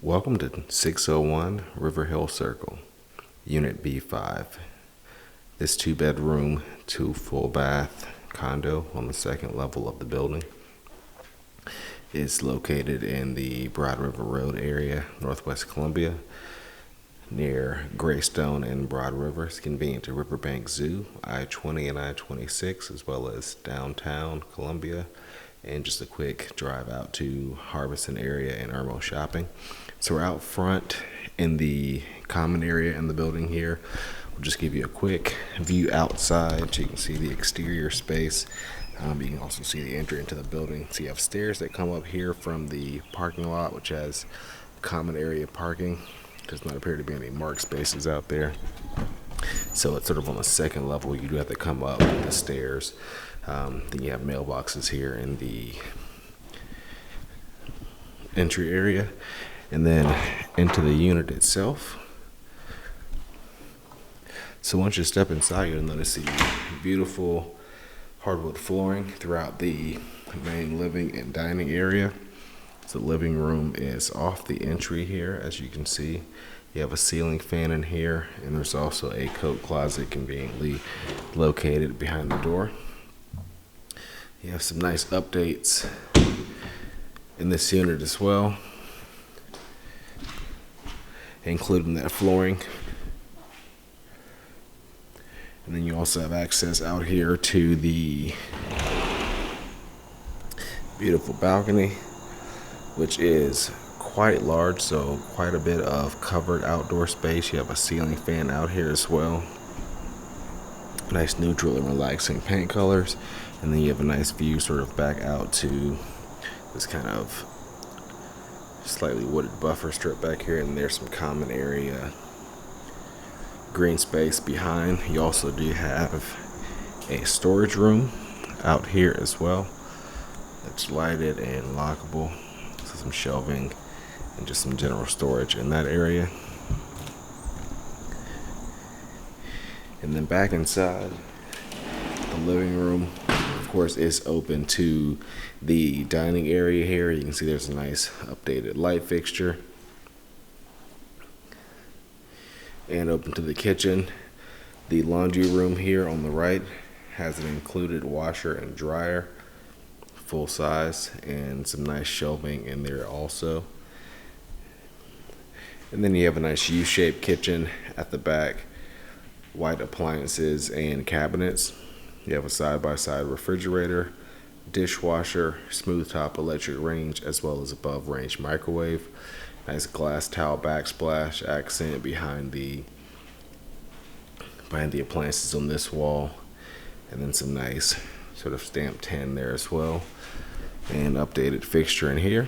Welcome to 601 Riverhill Circle, Unit B5. This two-bedroom, two full-bath condo on the second level of the building is located in the Broad River Road area, Northwest Columbia, near Greystone and Broad River. It's convenient to Riverbanks Zoo, I-20 and I-26, as well as downtown Columbia, and just a quick drive out to Harbison area and Irmo Shopping. So we're out front in the common area in the building here. We'll just give you a quick view outside so you can see the exterior space. You can also see the entry into the building. So you have stairs that come up here from the parking lot, which has common area parking. Does not appear to be any marked spaces out there. So it's sort of on the second level. You do have to come up the stairs. Then you have mailboxes here in the entry area. And then into the unit itself. So once you step inside, you'll notice the beautiful hardwood flooring throughout the main living and dining area. So the living room is off the entry here, as you can see. You have a ceiling fan in here, and there's also a coat closet conveniently located behind the door. You have some nice updates in this unit as well, including that flooring. And then you also have access out here to the beautiful balcony, which is quite large, so quite a bit of covered outdoor space. You have a ceiling fan out here as well. Nice neutral and relaxing paint colors. And then you have a nice view sort of back out to this kind of slightly wooded buffer strip back here, and there's some common area green space behind. You also do have a storage room out here as well that's lighted and lockable. So some shelving and just some general storage in that area. And then back inside, the living room, of course, is open to the dining area here. You can see there's a nice updated light fixture. And open to the kitchen. The laundry room here on the right has an included washer and dryer, full size, and some nice shelving in there also. And then you have a nice U-shaped kitchen at the back, white appliances and cabinets. You have a side-by-side refrigerator, dishwasher, smooth top electric range, as well as above range microwave. Nice glass towel backsplash accent behind the appliances on this wall, and then some nice sort of stamped tin there as well, and updated fixture in here.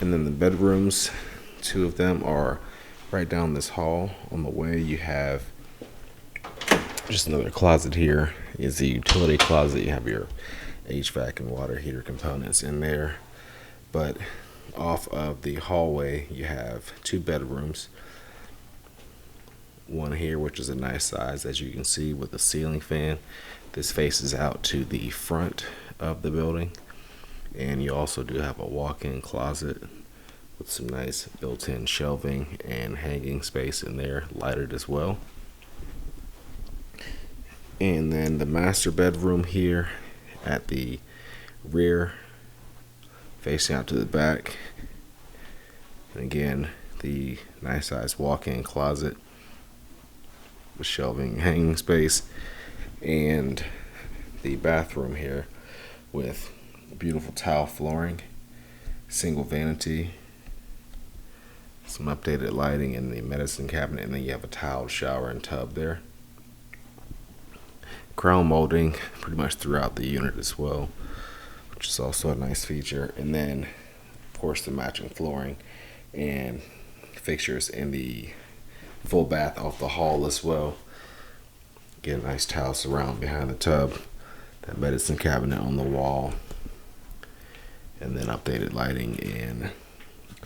And then the bedrooms, two of them are right down this hall. On the way, you have just another closet here. Is the utility closet. You have your HVAC and water heater components in there. But off of the hallway, you have two bedrooms. One here, which is a nice size, as you can see, with a ceiling fan. This faces out to the front of the building. And you also do have a walk-in closet with some nice built-in shelving and hanging space in there, lighted as well. And then the master bedroom here at the rear, facing out to the back. And again, the nice size walk-in closet with shelving and hanging space. And the bathroom here with beautiful tile flooring, single vanity, some updated lighting in the medicine cabinet, and then you have a tiled shower and tub there. Crown molding pretty much throughout the unit as well, which is also a nice feature. And then, of course, the matching flooring and fixtures in the full bath off the hall as well. Get a nice tile surround behind the tub, that medicine cabinet on the wall, and then updated lighting and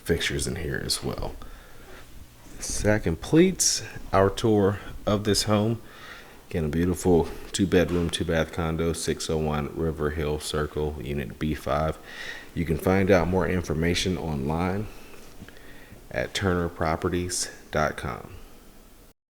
fixtures in here as well. So that completes our tour of this home. Again, a beautiful 2-bedroom, 2-bath condo, 601 Riverhill Circle, Unit B5. You can find out more information online at turnerproperties.com.